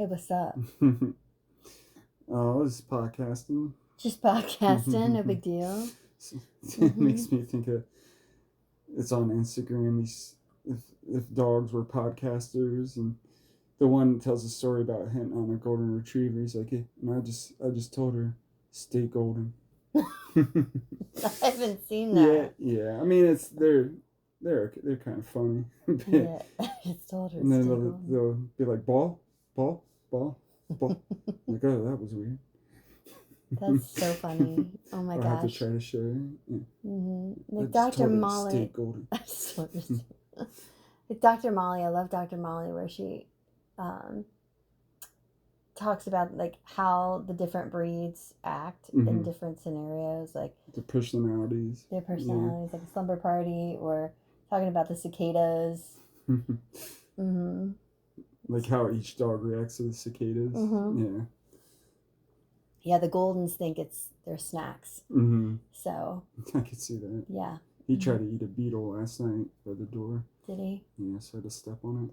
Hey, what's up? Oh, it's podcasting. Just podcasting, no big deal. It makes me think of it's on Instagram. If dogs were podcasters, and the one tells a story about hitting on a golden retriever. He's like, hey, and I just told her, stay golden. I haven't seen Yeah, that. yeah. I mean, they're kind of funny. Yeah, I just told her And then stay they'll, golden. they'll be like, ball. Like, oh, that was weird. That's so funny. Oh my I'll have to gosh. try to show you. Yeah. I Like just Dr. told her to Molly. stay golden. Like Dr. Molly, I love Dr. Molly, where she talks about like how the different breeds act in different scenarios, like the personalities. Their personalities, like a slumber party, or talking about the cicadas. Like how each dog reacts to the cicadas. Yeah. Yeah, the Goldens think they're snacks. So I could see that. Yeah. He tried to eat a beetle last night by the door. Did he? Yeah, so I had to step on it.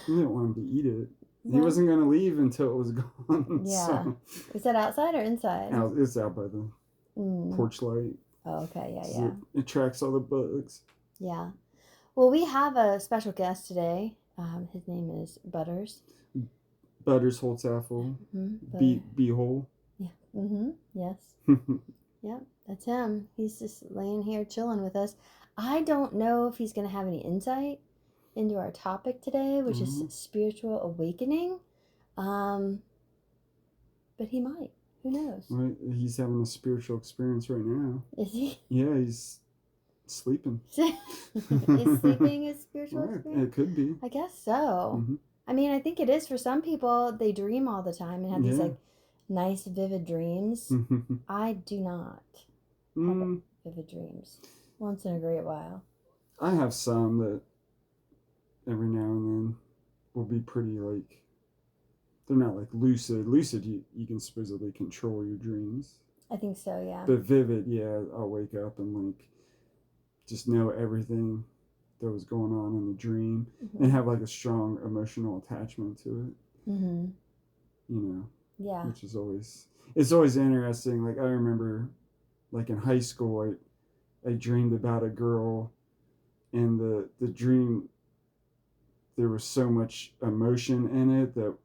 He didn't want him to eat it. He wasn't going to leave until it was gone. Yeah. So. Is that outside or inside? It's out by the porch light. Oh, okay. Yeah, so it attracts all the bugs. Yeah. Well, we have a special guest today. His name is Butters. Butters Holtzapfel. B-hole. Yeah. Yes. Yep, that's him. He's just laying here chilling with us. I don't know if he's going to have any insight into our topic today, which is spiritual awakening. But he might. Who knows? Right. He's having a spiritual experience right now. Is he? Yeah, he's sleeping. Is sleeping a spiritual experience? It could be. I guess so. I mean, I think it is for some people. They dream all the time and have these like nice, vivid dreams. I do not have vivid dreams. Once in a great while. I have some that every now and then will be pretty like, they're not like lucid. Lucid, you can supposedly control your dreams. I think so, yeah. But vivid, yeah, I'll wake up and like just know everything that was going on in the dream and have like a strong emotional attachment to it. You know. Yeah. Which is it's always interesting. Like I remember like in high school I dreamed about a girl, and the dream, there was so much emotion in it that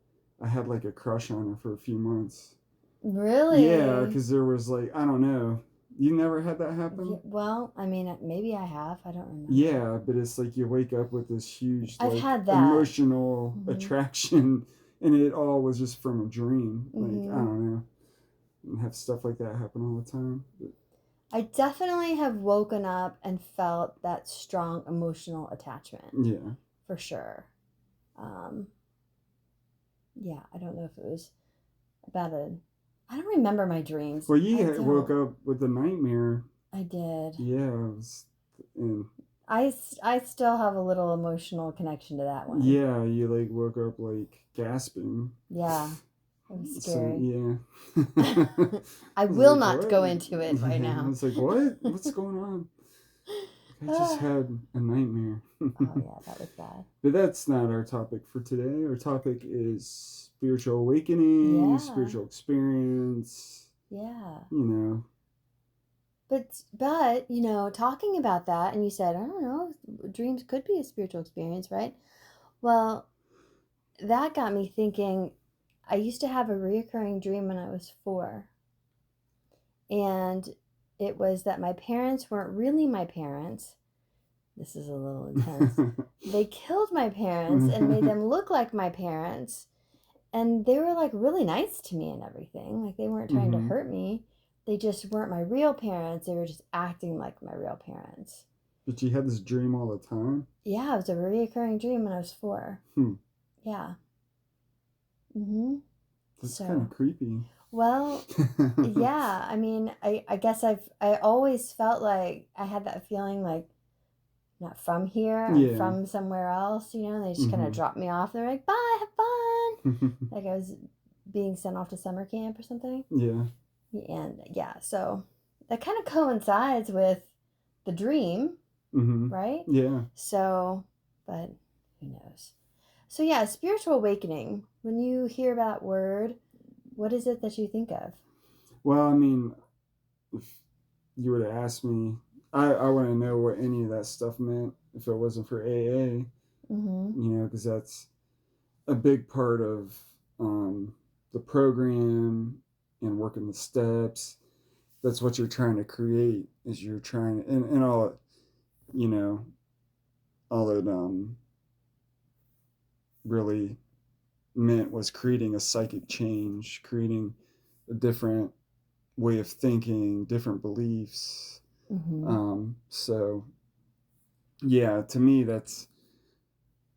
I had like a crush on her for a few months. Really? Yeah, because there was like, I don't know. You never had that happen? Yeah, well, I mean, maybe I have. I don't remember. Yeah, but it's like you wake up with this huge I've like had that. Emotional attraction, and it all was just from a dream. Like, I don't know. And have stuff like that happen all the time. But I definitely have woken up and felt that strong emotional attachment. Yeah. For sure. Yeah, I don't know if it was about I don't remember my dreams. Well, you woke up with a nightmare. I did. Yeah, I still have a little emotional connection to that one. Yeah, you like woke up like gasping. Yeah. It was scary. So, yeah. I will not go into it right now. I was like, what? What's going on? I just had a nightmare. Oh, yeah, that was bad. But that's not our topic for today. Our topic is spiritual awakening, spiritual experience. Yeah. You know. But, you know, talking about that, and you said, I don't know, dreams could be a spiritual experience, right? Well, that got me thinking. I used to have a reoccurring dream when I was 4. And it was that my parents weren't really my parents. This is a little intense. They killed my parents and made them look like my parents. And they were like really nice to me and everything. Like they weren't trying to hurt me. They just weren't my real parents. They were just acting like my real parents. But you had this dream all the time? Yeah, it was a reoccurring dream when I was 4. Yeah. That's kind of creepy. Well, yeah. I mean, I guess I always felt like I had that feeling like not from here, I'm from somewhere else, you know. They just kind of dropped me off. They're like, bye, have fun. Like I was being sent off to summer camp or something. Yeah. And yeah, so that kind of coincides with the dream, right? Yeah. So, but who knows? So yeah, spiritual awakening. When you hear that word, what is it that you think of? Well, I mean, if you would have asked me, I want to know what any of that stuff meant if it wasn't for AA, Mm-hmm. because that's a big part of um, the program and working the steps. That's what you're trying to create. Is you're trying and all you know all it really meant was creating a psychic change, creating a different way of thinking, different beliefs. Mm-hmm. So yeah, to me, that's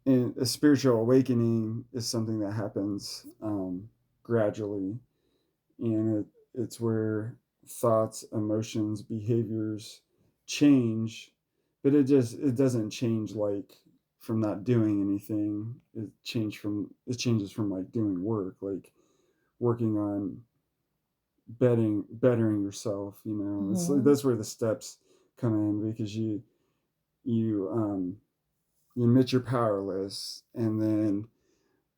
and a spiritual awakening is something that happens gradually, and it's where thoughts, emotions, behaviors change, but it doesn't change like from not doing anything. It changes from like doing work, like working on bettering yourself. It's like Mm-hmm. that's where the steps come in because you you admit you're powerless, and then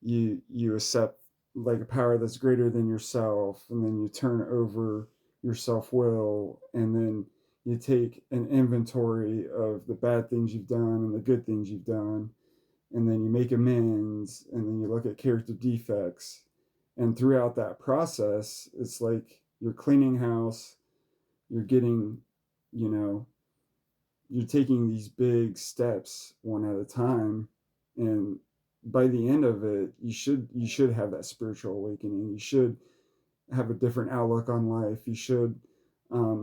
you accept like a power that's greater than yourself, and then you turn over your self-will, and then you take an inventory of the bad things you've done and the good things you've done, and then you make amends, and then you look at character defects, and throughout that process it's like you're cleaning house, you're getting you know you're taking these big steps one at a time, and by the end of it you should have that spiritual awakening. You should have a different outlook on life. You should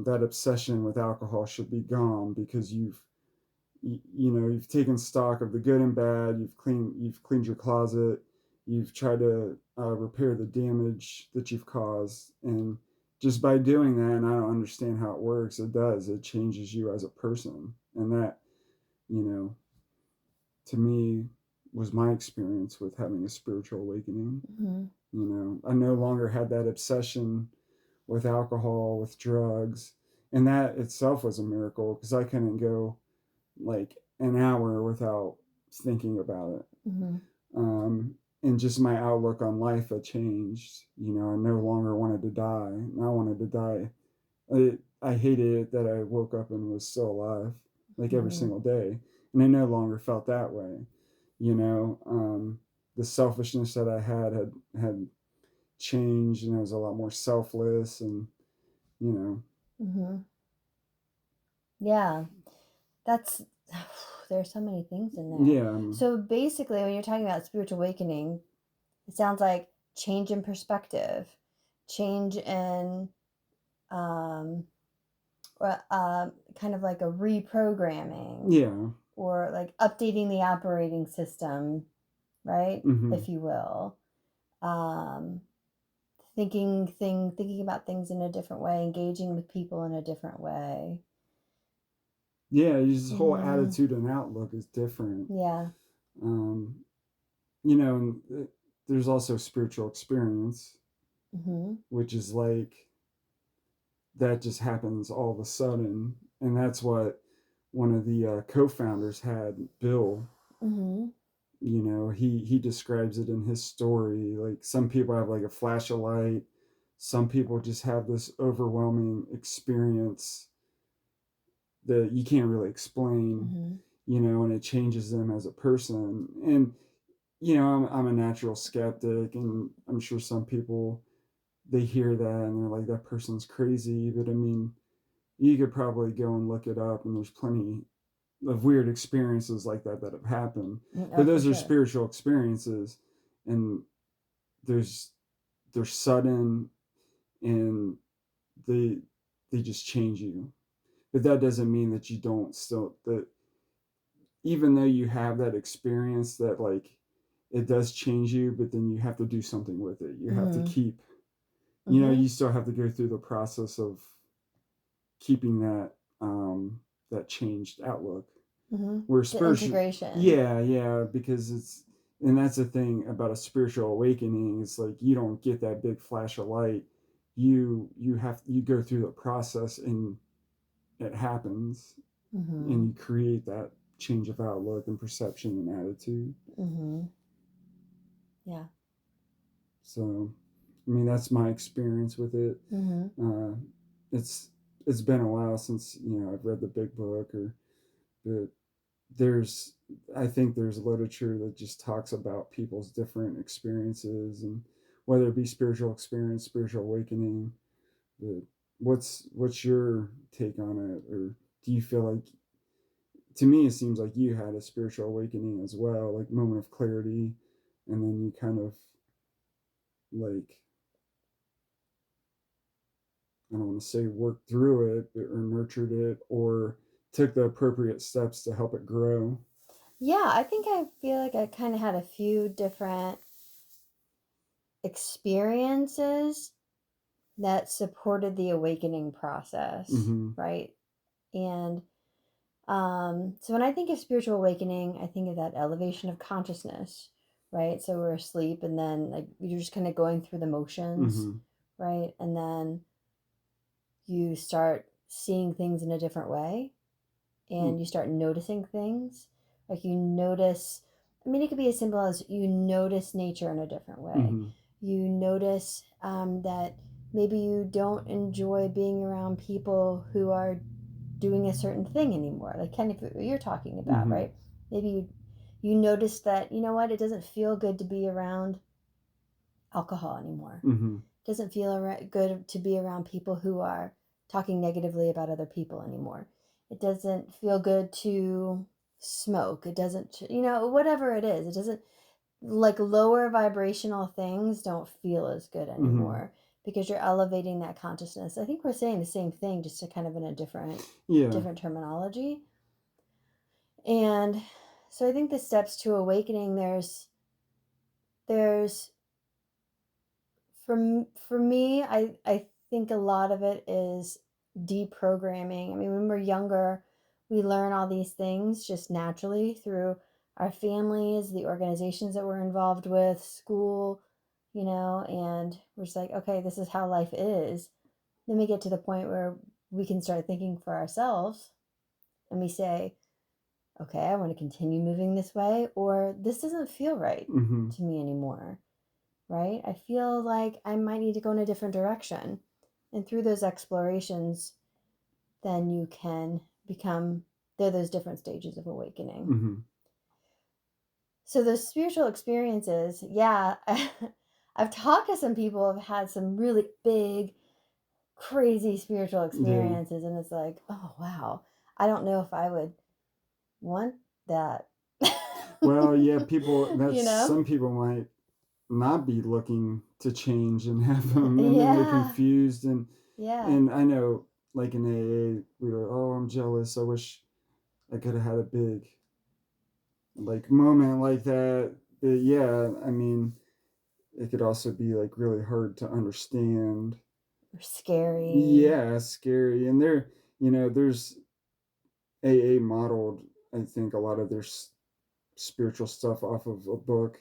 that obsession with alcohol should be gone because you've taken stock of the good and bad. You've cleaned your closet. You've tried to repair the damage that you've caused, and just by doing that, and I don't understand how it works, it changes you as a person. And that, you know to me, was my experience with having a spiritual awakening. Mm-hmm. I no longer had that obsession with alcohol, with drugs, and that itself was a miracle because I couldn't go like an hour without thinking about it. Mm-hmm. And just my outlook on life had changed. I no longer wanted to die. I wanted to die. I hated it that I woke up and was still alive, like every Mm-hmm. single day, and I no longer felt that way. You know, the selfishness that I had changed, and I was a lot more selfless, and you know, Mm-hmm. Yeah, that's there's so many things in there. yeah, So basically, when you're talking about spiritual awakening, it sounds like change in perspective, change in um, kind of like a reprogramming yeah, or like updating the operating system, right? mm-hmm. If you will. Um, thinking about things in a different way, engaging with people in a different way. Yeah. His whole Mm-hmm. attitude and outlook is different. Yeah. Um, and there's also spiritual experience, Mm-hmm. which is like that just happens all of a sudden, and that's what one of the co-founders had, Bill. Mm-hmm. He describes it in his story. Like some people have like a flash of light, some people just have this overwhelming experience that you can't really explain, Mm-hmm. and it changes them as a person. And I'm a natural skeptic, and I'm sure some people, they hear that and they're like, that person's crazy. But I mean, you could probably go and look it up, and there's plenty of weird experiences like that have happened. Oh, But for those are sure. spiritual experiences, and there's they're sudden, and they they just change you. But that doesn't mean that you don't still that even though you have that experience, that like it does change you, but then you have to do something with it. You have to Mm-hmm. keep, Mm-hmm. you still have to go through the process of keeping that changed outlook. Mm-hmm. Where The spiritual, integration. yeah, because and that's the thing about a spiritual awakening. It's like you don't get that big flash of light. You go through the process, and it happens, Mm-hmm. and you create change of outlook and perception and attitude. Mm-hmm. Yeah. So, I mean, that's my experience with it. Mm-hmm. Uh, it's it's been a while since I've read the big book, but there's I think there's literature that just talks about people's different experiences, and whether it be spiritual experience, spiritual awakening. But what's your take on it, or do you feel like, to me it seems like you had a spiritual awakening as well, like moment of clarity, and then you kind of like, I don't want to say worked through it or nurtured it or took the appropriate steps to help it grow. Yeah, I think I feel like I kind of had a few different experiences that supported the awakening process, Mm-hmm. right? And so when I think of spiritual awakening, I think of that elevation of consciousness, right? So we're asleep and then like you're just kind of going through the motions, Mm-hmm. right? And then you start seeing things in a different way and you start noticing things. Like you notice, I mean, it could be as simple as you notice nature in a different way. Mm-hmm. You notice that maybe you don't enjoy being around people who are doing a certain thing anymore, like kind of what you're talking about, Mm-hmm. right? Maybe you notice that, you know what, it doesn't feel good to be around alcohol anymore. Mm-hmm. It doesn't feel good to be around people who are talking negatively about other people anymore. It doesn't feel good to smoke. It doesn't, whatever it is, it doesn't, like lower vibrational things don't feel as good Mm-hmm. anymore because you're elevating that consciousness. I think we're saying the same thing, just to kind of in a different Yeah. different terminology. And so I think the steps to awakening, there's for me, I think a lot of it is deprogramming. I mean, when we're younger, we learn all these things just naturally through our families, the organizations that we're involved with, school, and we're just like, okay, this is how life is. Then we get to the point where we can start thinking for ourselves and we say, okay, I want to continue moving this way, or this doesn't feel right Mm-hmm. to me anymore, right? I feel like I might need to go in a different direction. And through those explorations, then you can become, there are those different stages of awakening. Mm-hmm. So those spiritual experiences, yeah, I've talked to some people who've had some really big, crazy spiritual Yeah. experiences, and it's like, oh wow, I don't know if I would want that. Well, yeah, people, that's, you know? some people might not be looking to change and have them, and then they're Yeah, confused. and yeah. and I know, like in AA, we were, oh, I'm jealous, I wish I could have had a big like moment like that. But yeah, I mean, it could also be like really hard to understand. Or scary. Yeah, scary. And there's AA modeled, I think, a lot of their spiritual stuff off of a book.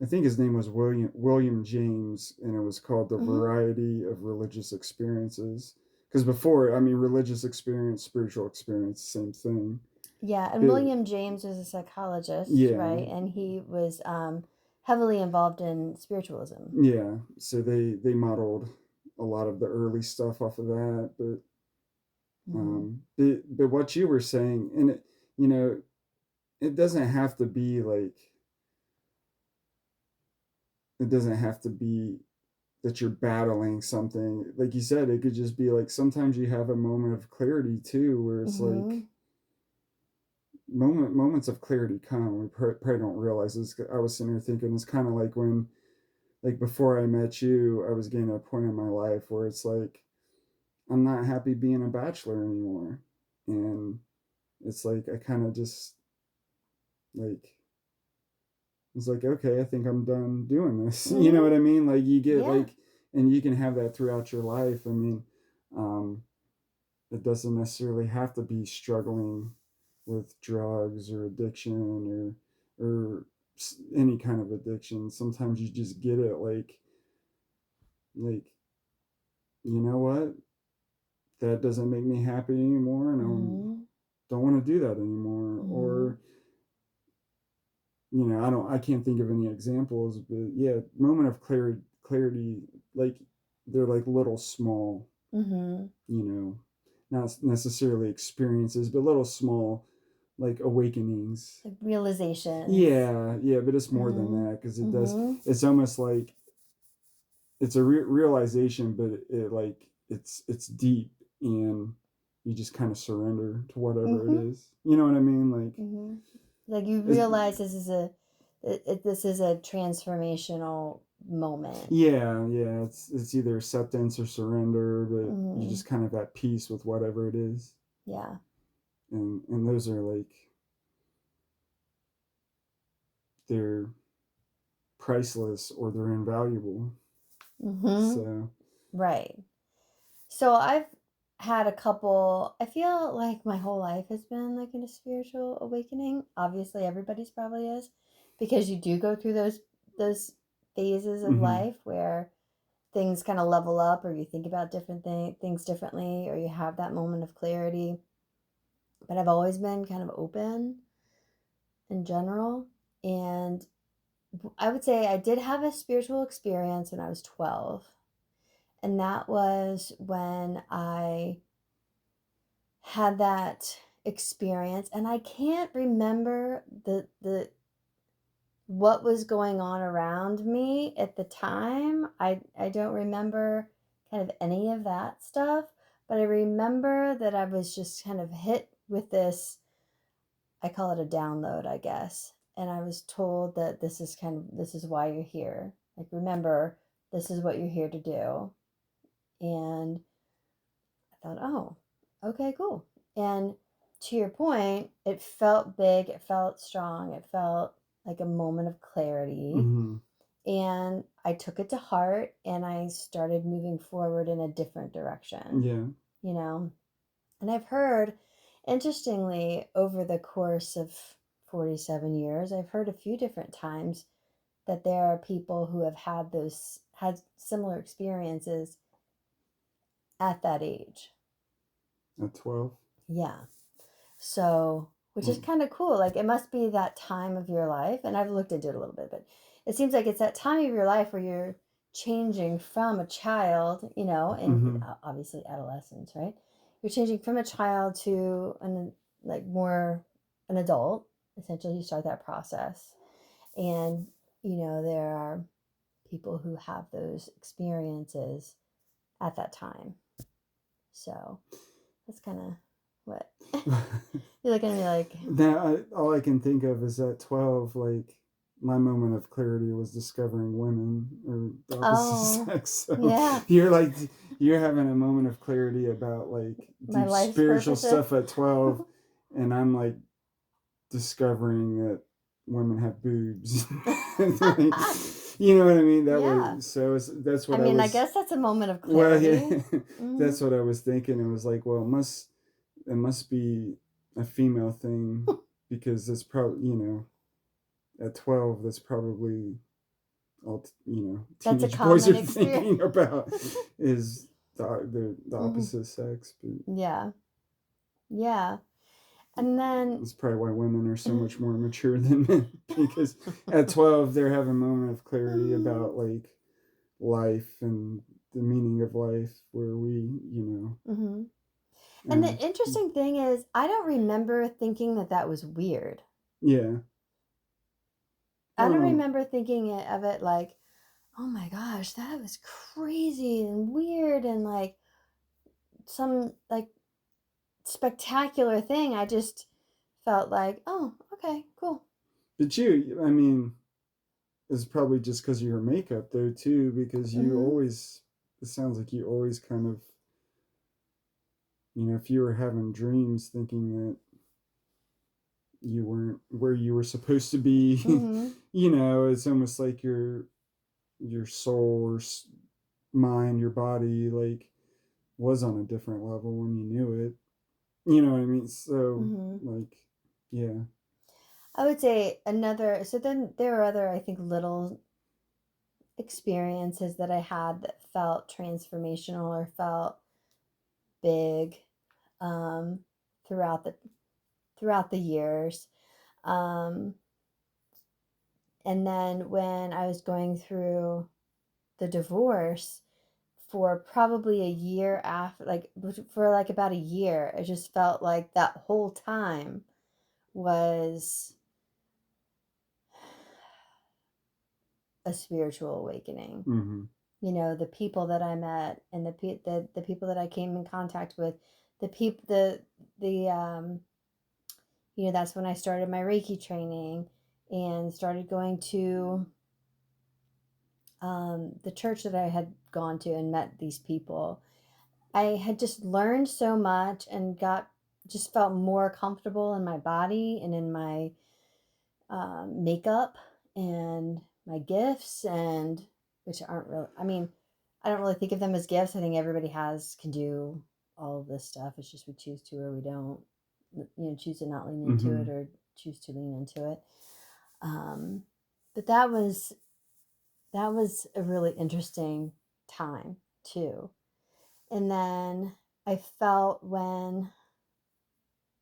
I think his name was William James, and it was called The Hmm. Variety of Religious Experiences. Because before, I mean, religious experience, spiritual experience, same thing. Yeah, and But William James was a psychologist, yeah, right? And he was heavily involved in spiritualism. yeah. So they modeled a lot of the early stuff off of that. But Hmm. but what you were saying, and you know, it doesn't have to be like, it doesn't have to be that you're battling something. Like you said, it could just be like sometimes you have a moment of clarity too, where it's like Hmm. moments of clarity come. We probably don't realize this. I was sitting here thinking it's kind of like when, like before I met you, I was getting to a point in my life where it's like I'm not happy being a bachelor anymore, and it's like I kind of just like, it's like, okay, I think I'm done doing this. You know Hmm. what I mean? Like you get Yeah. like, and you can have that throughout your life. I mean, um, it doesn't necessarily have to be struggling with drugs or addiction or any kind of addiction. Sometimes you just get it like, you know what, that doesn't make me happy anymore, and Hmm. don't want to do that anymore. Mm-hmm. Or, I can't think of any examples, but yeah, moment of clarity, like they're like little small, Mm-hmm. you know, not necessarily experiences, but little small like awakenings. Like realizations. Yeah, but it's more than Mm-hmm. that because it does. Mm-hmm. It's almost like it's a realization, but it's deep, and you just kind of surrender to whatever it Mm-hmm. is. You know what I mean? Like, Mm-hmm. Like you it's, realize this is a transformational moment. yeah. It's either acceptance or surrender, but you Mm-hmm. just kind of at peace with whatever it is, Yeah. and those are like they're priceless or they're invaluable. Mm-hmm. So. Right. So I've had a couple, I feel like my whole life has been like in a spiritual awakening. Obviously everybody's probably is because you do go through those phases of Mm-hmm. life where things kind of level up or you think about different things differently or you have that moment of clarity. But I've always been kind of open in general, and I would say I did have a spiritual experience when I was 12. And that was when I had that experience, and I can't remember the what was going on around me at the time. I don't remember kind of any of that stuff, but I remember that I was just kind of hit with this, I call it a download, I guess. And I was told that this is why you're here. Like, remember, this is what you're here to do. And I thought, oh, okay, cool. And to your point, it felt big, it felt strong, it felt like a moment of clarity. Mm-hmm. And I took it to heart and I started moving forward in a different direction, Yeah. you know? And I've heard, interestingly, over the course of 47 years, I've heard a few different times that there are people who have had similar experiences at that age. At 12. Yeah. So, which is Mm. kind of cool. Like, it must be that time of your life. And I've looked into it a little bit, but it seems like it's that time of your life where you're changing from a child, and Mm-hmm. obviously adolescence, right? You're changing from a child to like more an adult. Essentially, you start that process. And, there are people who have those experiences at that time. So that's kind of what you're looking at me like. Now, all I can think of is at 12, like, my moment of clarity was discovering women or the opposite Oh, sex. So yeah, you're having a moment of clarity about like my deep life's spiritual purposes. stuff at 12, and I'm like discovering that women have boobs. Like, you know what I mean? That Yeah. was so that's I what I mean, I was. guess that's a moment of Well, clarity. yeah, Mm-hmm. that's what I was thinking. It was like, well, it must be a female thing because it's probably at 12 that's probably all That's a teenage boys common are experience. thinking about is the Hmm. opposite sex, but Yeah. Yeah. And then, that's probably why women are so much more mature than men because at 12 they're having a moment of clarity about like life and the meaning of life where hmm and uh, the interesting thing is, I don't remember thinking that was weird. yeah. I Oh don't no. remember thinking of it like, oh my gosh, that was crazy and weird and like some like spectacular thing. I just felt like, oh, okay, cool. But I mean, it's probably just because of your makeup though too, because you Hmm. always it sounds like you always kind of if you were having dreams thinking that you weren't where you were supposed to be, Hmm. it's almost like your soul or mind, your body, like was on a different level when you knew it. You know what I mean? So Hmm. like, yeah. I would say another, so then there are other, I think, little experiences that I had that felt transformational or felt big, um, throughout throughout the years. Um, and then when I was going through the divorce for probably a year after, like for like about a year, it just felt like that whole time was a spiritual awakening. Mm-hmm. You know, the people that I met and the people that I came in contact with, the people the you know, that's when I started my Reiki training and started going to the church that I had gone to and met these people. I had just learned so much and just felt more comfortable in my body and in my makeup and my gifts, and which aren't really, I mean, I don't really think of them as gifts. I think everybody can do all of this stuff. It's just we choose to or we don't, choose to not lean into Mm-hmm. it or choose to lean into it. Um, but that was a really interesting time too. And then I felt when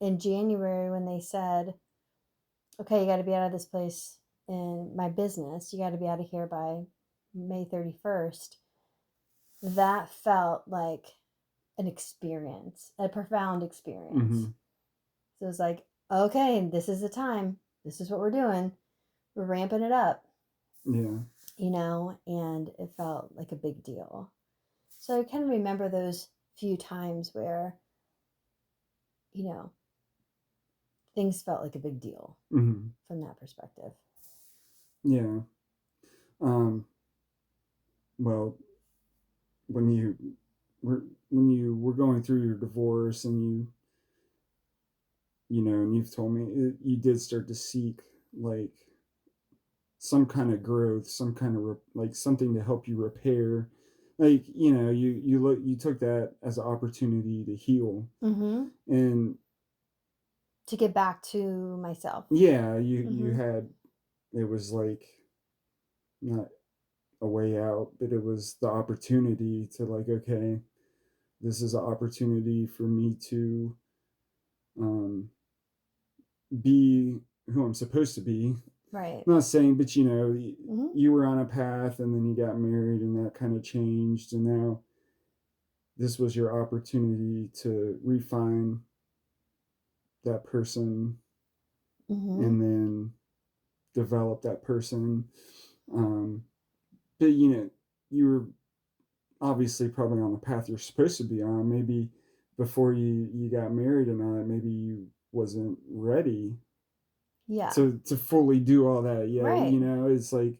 in January when they said, okay, you got to be out of this place in my business, you got to be out of here by May 31st. That felt like an experience, a profound experience. Mm-hmm. So it was like, okay, this is the time. This is what we're doing. We're ramping it up, Yeah. and it felt like a big deal. So I kind of remember those few times where, you know, things felt like a big deal Mm-hmm. from that perspective. Yeah. Um, well, when you were going through your divorce and and you've told me you did start to seek like some kind of growth, some kind of like something to help you repair. Like you took that as an opportunity to heal, Mm-hmm. and To get back to myself. yeah, you Mm-hmm. had, it was like not a way out, but it was the opportunity to, like, okay, this is an opportunity for me to um, be who I'm supposed to be. Right. Not saying, but Mm-hmm. you were on a path and then you got married and that kind of changed, and now this was your opportunity to refine that person Mm-hmm. and then develop that person. Um, but you were obviously probably on the path you're supposed to be on. Maybe before you got married and all that, maybe you wasn't ready Yeah. to fully do all that yet. Right. It's like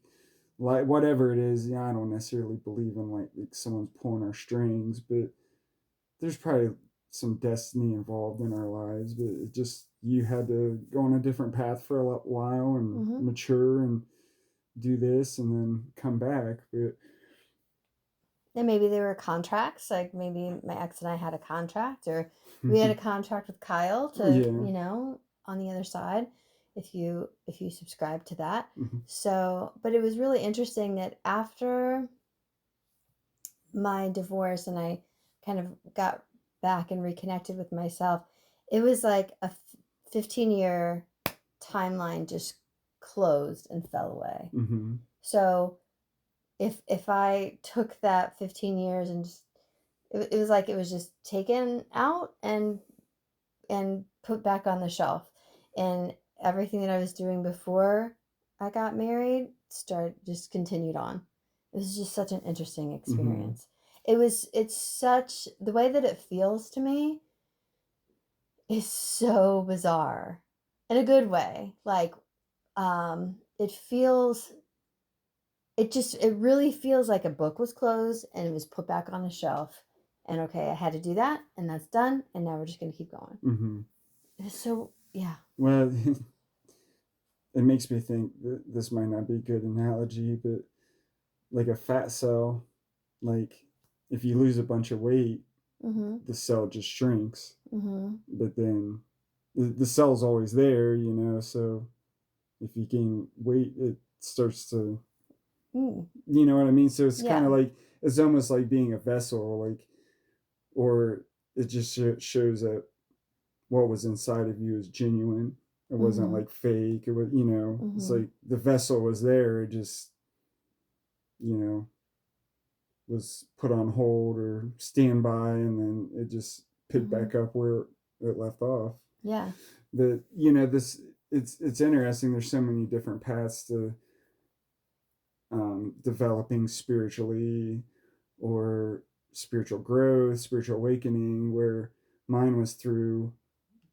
whatever it is. I don't necessarily believe in like someone's pulling our strings, but there's probably some destiny involved in our lives. But it just, you had to go on a different path for a while and Mm-hmm. mature and do this and then come back. But And maybe there were contracts, like maybe my ex and I had a contract, or we had a contract with Kyle to, yeah. on the other side, if you subscribe to that. Mm-hmm. So, but it was really interesting that after my divorce and I kind of got back and reconnected with myself, it was like a 15-year timeline just closed and fell away. Mm-hmm. So if I took that 15 years and just it was like it was just taken out and put back on the shelf, and everything that I was doing before I got married just continued on. It was just such an interesting Mm-hmm. experience. It's such, the way that it feels to me is so bizarre in a good way. Like it feels, it really feels like a book was closed and it was put back on the shelf, and okay, I had to do that and that's done, and now we're just going to keep going. Mm-hmm. It's so, yeah. Well, it makes me think that this might not be a good analogy, but like a fat cell, like if you lose a bunch of weight, Mm-hmm. the cell just shrinks. Mm-hmm. But then the cell's always there, so if you gain weight, it starts to, Mm. you know what I mean? So it's kind Yeah. of like, it's almost like being a vessel, like, or it just shows that what was inside of you is genuine. It wasn't Mm-hmm. like fake. It was, it's Mm-hmm. like the vessel was there. It just, you know, was put on hold or standby, and then it just picked Mm-hmm. back up where it left off. Yeah. That this it's interesting. There's so many different paths to developing spiritually or spiritual growth, spiritual awakening. Where mine was through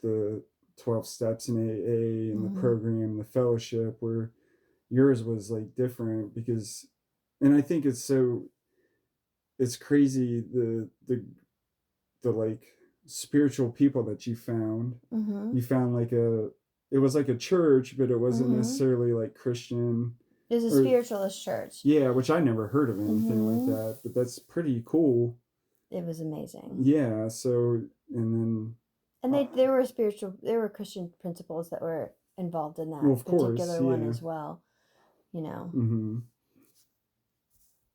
the 12 steps in AA and the Mm-hmm. program, the fellowship, where yours was like different because, and I think it's crazy the like spiritual people that you found. Mm-hmm. You found like it was like a church, but it wasn't Mm-hmm. necessarily like Christian There's a or spiritualist church. yeah, which I never heard of anything like Mm-hmm. that, but that's pretty cool. It was amazing. Yeah, so and then And uh, there were Christian principles that were involved in well, that of course, particular one yeah. as well, you know. Mm-hmm.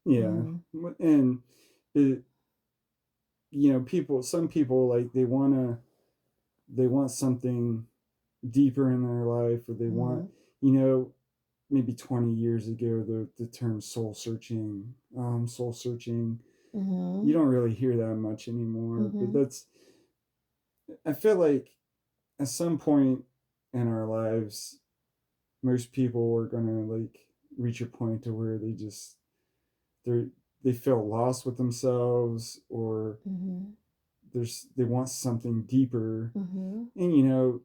Yeah. Mm-hmm. And it, some people like they want something deeper in their life, or they want, Mm-hmm. you know, maybe 20 years ago, the term soul searching, you Mm-hmm. don't really hear that much anymore. But Mm-hmm. that's, I feel like at some point in our lives, most people are going to like reach a point to where they're, they feel lost with themselves, or Mm-hmm. they want something deeper. Mm-hmm. And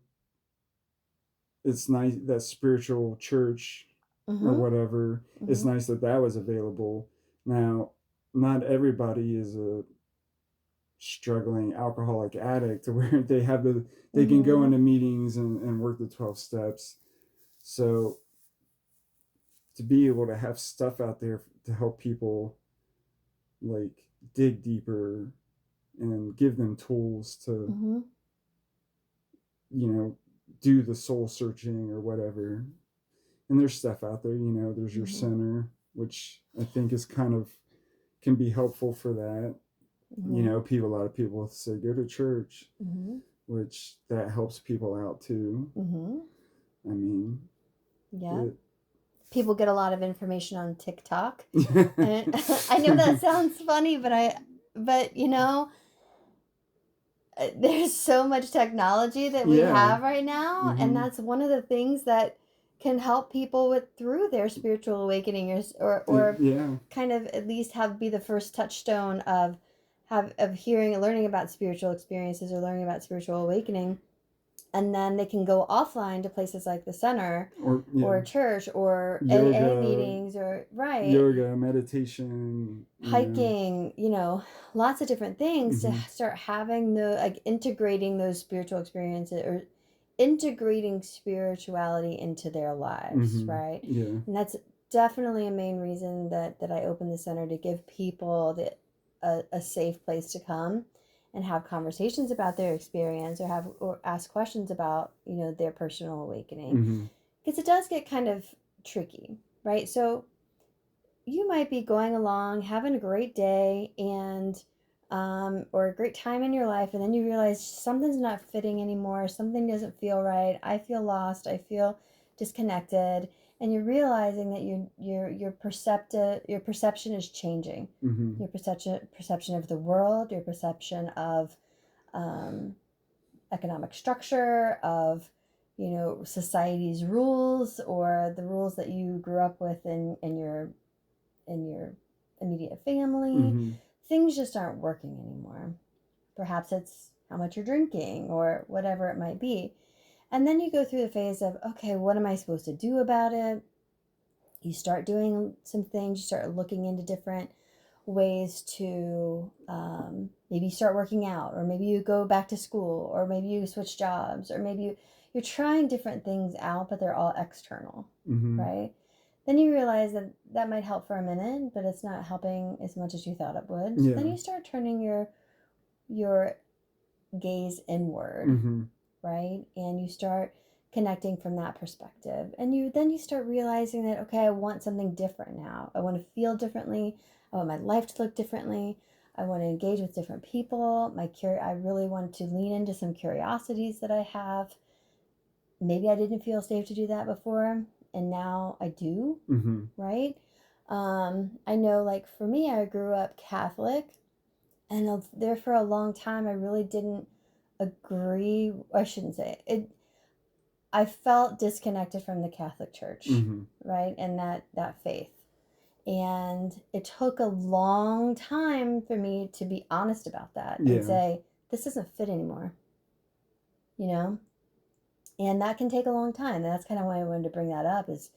it's nice that spiritual church or Mm-hmm. whatever, it's Mm-hmm. nice that that was available. Now, not everybody is a struggling alcoholic addict to where they can go Mm-hmm. into meetings and work the 12 steps. So to be able to have stuff out there to help people like dig deeper and give them tools to, Mm-hmm. you know, do the soul searching or whatever. And there's stuff out there, there's your Mm-hmm. center, which I think is kind of can be helpful for that. Mm-hmm. A lot of people say go to church, Mm-hmm. which that helps people out too. Mm-hmm. I mean, Yeah. it, People get a lot of information on TikTok. And I know that sounds funny, but there's so much technology that we yeah. have right now, and Mm-hmm. that's one of the things that can help people with through their spiritual awakening, or Yeah. kind of at least have be the first touchstone of hearing and learning about spiritual experiences or learning about spiritual awakening, and then they can go offline to places like the center Or yeah, or church or AA yoga, meetings, or right, yoga, meditation. hiking, lots of different things to Mm-hmm. start having the like integrating those spiritual experiences, or integrating spirituality into their lives, Mm-hmm. right? Yeah. And that's definitely a main reason that I opened the center, to give people a safe place to come and have conversations about their experience, or ask questions about their personal awakening, Mm-hmm. because it does get kind of tricky, right? So you might be going along having a great day, and or a great time in your life, and then you realize something's not fitting anymore, something doesn't feel right, I feel lost, I feel disconnected, and you're realizing that your perception is changing, Mm-hmm. your perception of the world, your perception of um, economic structure, of society's rules, or the rules that you grew up with in your immediate family. Mm-hmm. Things just aren't working anymore. Perhaps it's how much you're drinking or whatever it might be. And then you go through the phase of, okay, what am I supposed to do about it? You start doing some things, you start looking into different ways to maybe start working out, or maybe you go back to school, or maybe you switch jobs, or maybe you're trying different things out, but they're all external, Mm-hmm. right? Then you realize that that might help for a minute, but it's not helping as much as you thought it would. So then Yeah. you start turning your gaze inward, Mm-hmm. right? And you start connecting from that perspective. And you start realizing that, okay, I want something different now. I want to feel differently. I want my life to look differently. I want to engage with different people. I really want to lean into some curiosities that I have. Maybe I didn't feel safe to do that before, and now I do, Mm-hmm. right? I know, like, for me, I grew up Catholic, and there for a long time, I really didn't agree. I shouldn't say it. I felt disconnected from the Catholic Church, Mm-hmm. right? And that faith. And it took a long time for me to be honest about that and Yeah. say, this doesn't fit anymore, you know? And that can take a long time. And that's kind of why I wanted to bring that up is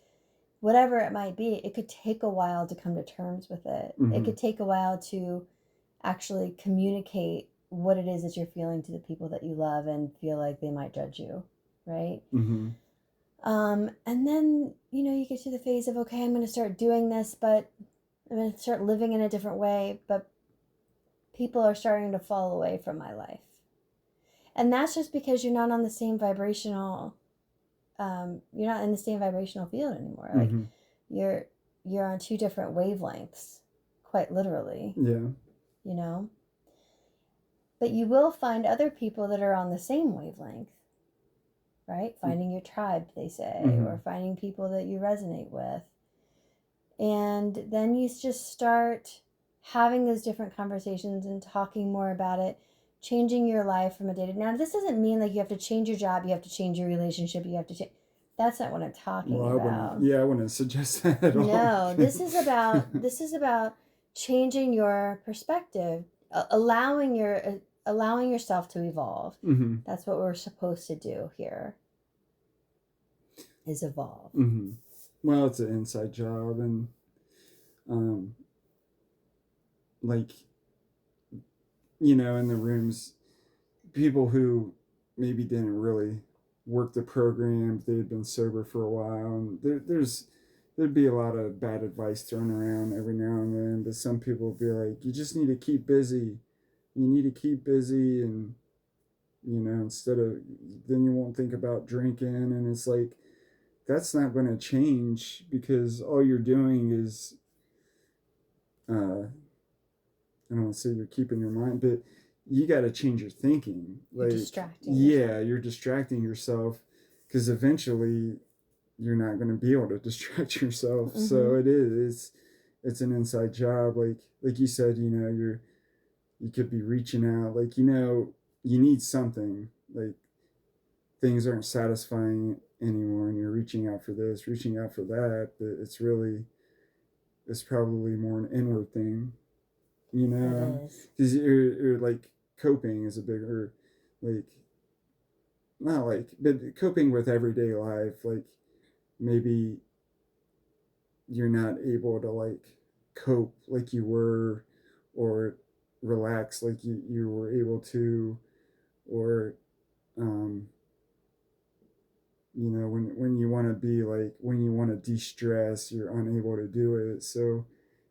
whatever it might be, it could take a while to come to terms with it. It Mm-hmm. could take a while to actually communicate what it is that you're feeling to the people that you love and feel like they might judge you, right? Mm-hmm. And then, you get to the phase of, okay, I'm going to start doing this, but I'm going to start living in a different way, but people are starting to fall away from my life. And that's just because you're not on the same vibrational, you're not in the same vibrational field anymore. Like Mm-hmm. you're, you're on two different wavelengths, quite literally, Yeah. you know? But you will find other people that are on the same wavelength, right? Finding your tribe, they say, Mm-hmm. or finding people that you resonate with. And then you just start having those different conversations and talking more about it, changing your life from a day to day. Now, this doesn't mean like you have to change your job, you have to change your relationship, you have to change. That's not what I'm talking Well, about. I wouldn't suggest that at all. No, this is about changing your perspective, allowing yourself to evolve. Mm-hmm. That's what we're supposed to do here. Is evolve. Mm-hmm. Well, it's an inside job, and um, like in the rooms, people who maybe didn't really work the program, they had been sober for a while, and there'd be a lot of bad advice thrown around every now and then. But some people would be like, "You just need to keep busy. You need to keep busy, and instead of then you won't think about drinking." And it's like that's not going to change because all you're doing is I don't want to say you're keeping your mind, but you got to change your thinking. You're Like, distracting yeah, yourself. you're distracting yourself because eventually you're not going to be able to distract yourself. So Mm-hmm. it's an inside job. Like you said, you could be reaching out. Like, you need something. Like things aren't satisfying anymore, and you're reaching out for this, reaching out for that. But it's probably more an inward thing, It is. because you're like coping is a bigger, like, not like, but coping with everyday life, like maybe you're not able to like cope like you were, or relax like you were able to, or um when you want to be like when you want to de-stress, you're unable to do it. So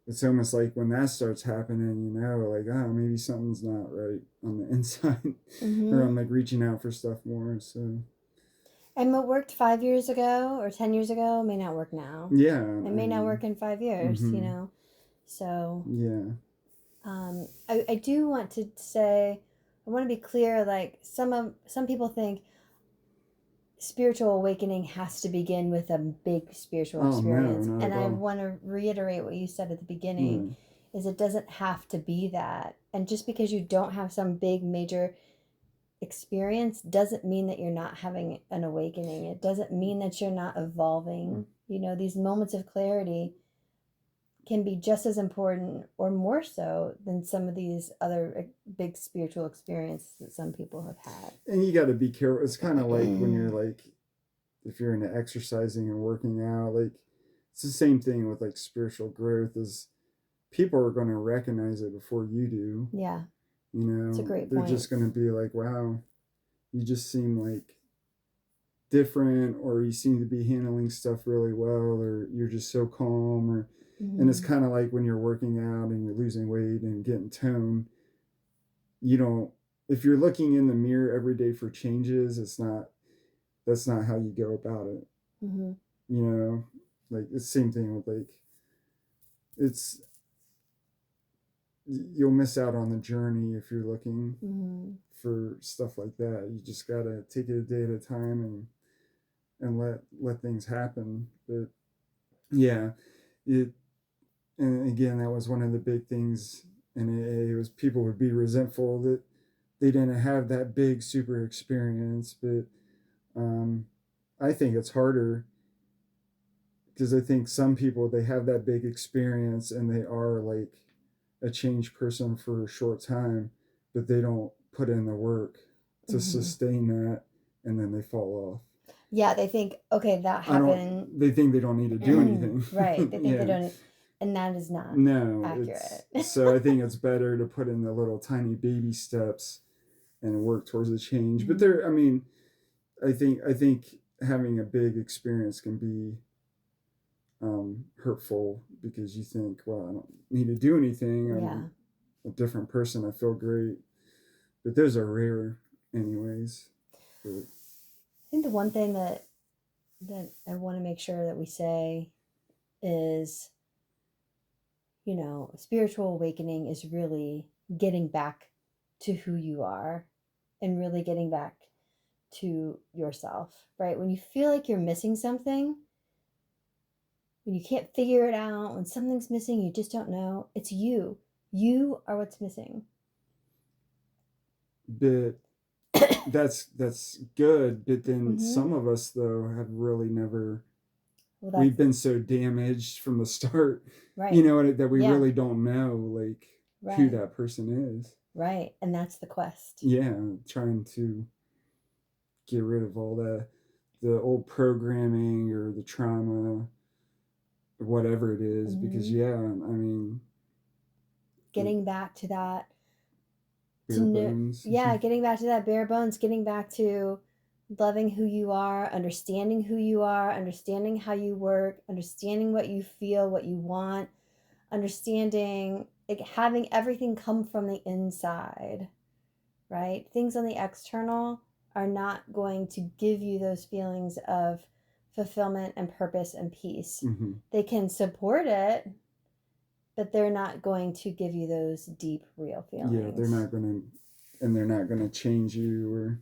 it's almost like when that starts happening, like, oh, maybe something's not right on the inside. Or Mm-hmm. I'm like reaching out for stuff more. So And what worked 5 years ago or 10 years ago may not work now. yeah, It I may not mean, work in 5 years, mm-hmm, So yeah, I do want to say, I want to be clear, like some people think spiritual awakening has to begin with a big spiritual oh no, experience. not And at I all. want to reiterate what you said at the beginning Yeah. is it doesn't have to be that. And just because you don't have some big major experience doesn't mean that you're not having an awakening. It doesn't mean that you're not evolving. These moments of clarity can be just as important or more so than some of these other big spiritual experiences that some people have had. And you got to be careful. It's kind of like when you're like, if you're into exercising and working out, like it's the same thing with like spiritual growth. Is people are going to recognize it before you do. Yeah, it's a great They're point. just going to be like, wow, you just seem like different, or you seem to be handling stuff really well, or you're just so calm, or and it's Mm-hmm. kind of like when you're working out and you're losing weight and getting tone, you don't, if you're looking in the mirror every day for changes, that's not how you go about it. Mm-hmm. you know like it's the same thing with like, it's you'll miss out on the journey if you're looking Mm-hmm. for stuff like that. You just gotta take it a day at a time and let things happen. But yeah, it and again that was one of the big things in AA was people would be resentful that they didn't have that big super experience. But um, I think it's harder because I think some people they have that big experience and they are like a changed person for a short time, but they don't put in the work to Mm-hmm. sustain that, and then they fall off. Yeah, they think, okay, that I don't. happened. They think they don't need to do anything. Right. They think they Yeah. don't, and that is not No, it's accurate. so I think it's better to put in the little tiny baby steps and work towards a change. But Mm-hmm. there, I mean, I think having a big experience can be hurtful because you think, well, I don't need to do anything. Yeah. I'm a different person. I feel great. But those are rare, anyways. But I think the one thing that I want to make sure that we say is, spiritual awakening is really getting back to who you are and really getting back to yourself, right? When you feel like you're missing something, when you can't figure it out, when something's missing, you just don't know, it's you. You are what's missing. but that's good. But then Mm-hmm. some of us though have really never. Well, We've that's been so damaged from the start, right. that we Yeah, really don't know like who right, that person is. right. And that's the quest. Yeah, trying to get rid of all the old programming or the trauma, whatever it is, because Mm-hmm. yeah, I mean, the Getting back to that, to bare know, bones. yeah, getting back to that bare bones, getting back to loving who you are, understanding who you are, understanding how you work, understanding what you feel, what you want, understanding, like having everything come from the inside, right? Things on the external are not going to give you those feelings of fulfillment and purpose and peace. Mm-hmm. They can support it, but they're not going to give you those deep, real Yeah, feelings. they're not gonna change you or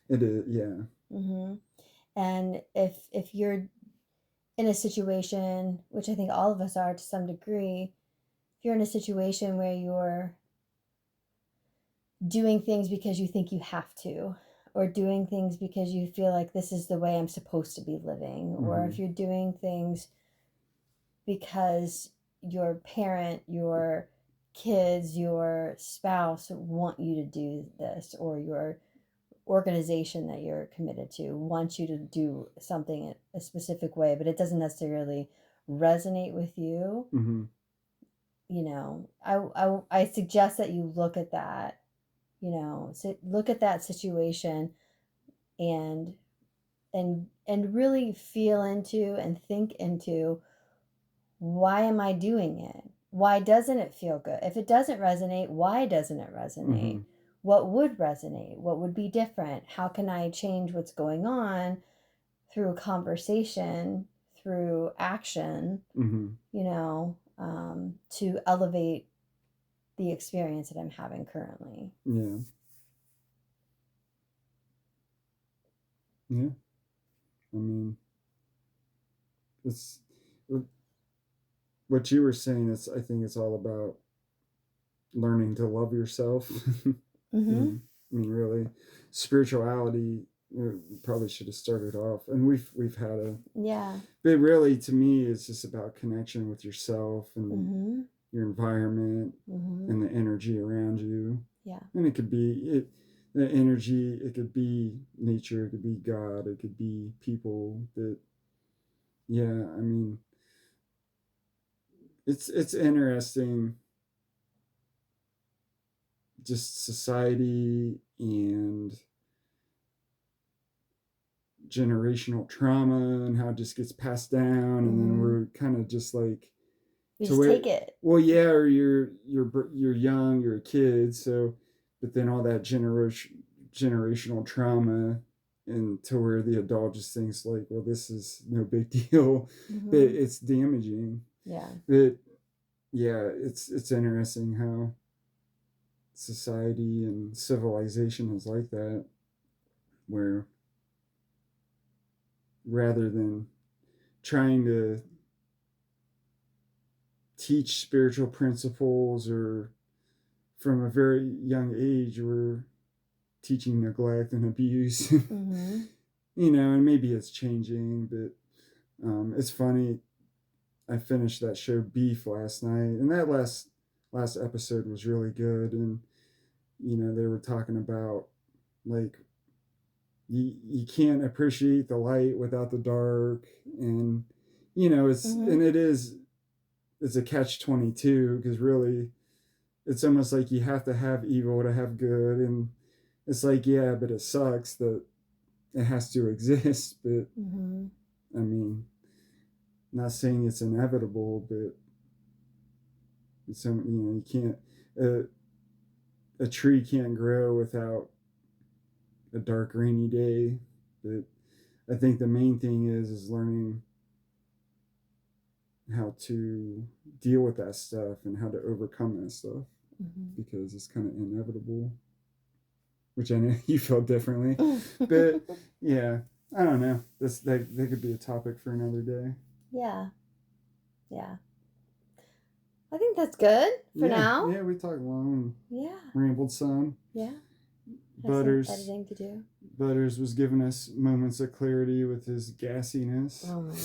it is. Yeah. Mm-hmm. And if you're in a situation, which I think all of us are to some degree, if you're in a situation where you're doing things because you think you have to, or doing things because you feel like this is the way I'm supposed to be living, or Mm-hmm. if you're doing things because your parent, your kids, your spouse want you to do this, or your organization that you're committed to wants you to do something a specific way, but it doesn't necessarily resonate with you. Mm-hmm. I suggest that you look at that, look at that situation and really feel into and think into, why am I doing it? Why doesn't it feel good? If it doesn't resonate, why doesn't it Mm-hmm. resonate? What would resonate? What would be different? How can I change what's going on through conversation, through action, Mm-hmm. to elevate the experience that I'm having currently? Yeah. Yeah. I mean, it's what you were saying. Is I think it's all about learning to love yourself. Mm-hmm. I mean, really, spirituality probably should have started off, and we've had a. Yeah. But really, to me, it's just about connection with yourself and Mm-hmm. your environment Mm-hmm. and the energy around you. Yeah. And it could be the energy. It could be nature. It could be God. It could be people. That yeah, I mean, it's interesting. Just society and generational trauma and how it just gets passed down, and then Mm-hmm. we're kind of just like We to just where take it. well yeah, or you're young, you're a kid, so but then all that generational trauma and to where the adult just thinks like, well, this is no big deal, but Mm-hmm. it's damaging. Yeah. But yeah, it's interesting how society and civilization is like that, where rather than trying to teach spiritual principles, or from a very young age we're teaching neglect and abuse. Mm-hmm. And maybe it's changing, but it's funny. I finished that show Beef last night, and that last episode was really good. And they were talking about, like, you can't appreciate the light without the dark. And it's Mm-hmm. and it's a catch-22, because really it's almost like you have to have evil to have good. And it's like, yeah, but it sucks that it has to exist. But Mm-hmm. I mean, not saying it's inevitable, but you can't, a tree can't grow without a dark rainy day. But I think the main thing is learning how to deal with that stuff and how to overcome that stuff, Mm-hmm. because it's kind of inevitable, which I know you feel differently. But yeah, I don't know. That could be a topic for another day. Yeah. Yeah. I think that's good for now. Yeah, we talked long and Yeah. rambled some. Yeah. Has some Butters editing to do. Butters was giving us moments of clarity with his gassiness. Oh my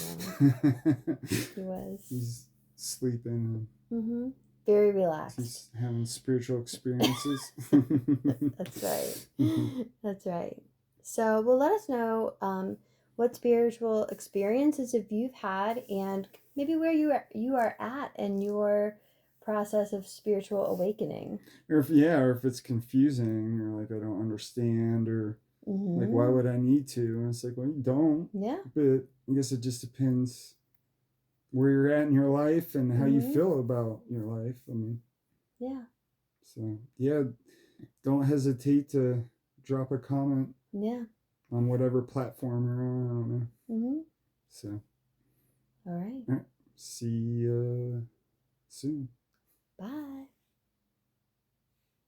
god. He was. He's sleeping. Mm-hmm. Very And relaxed. he's having spiritual experiences. That's right. That's right. So, well, let us know what spiritual experiences have you've had, and maybe where you are at in your process of spiritual awakening. Or if it's confusing, or like I don't understand, or like, why Mm-hmm. would I need to? And it's like, well, you don't. Yeah. But I guess it just depends where you're at in your life and how you Mm-hmm. feel about your life. I mean, Yeah. so yeah, don't hesitate to drop a comment Yeah. on whatever platform you're on. I don't know. Mm-hmm. So, All right. all right. See you soon.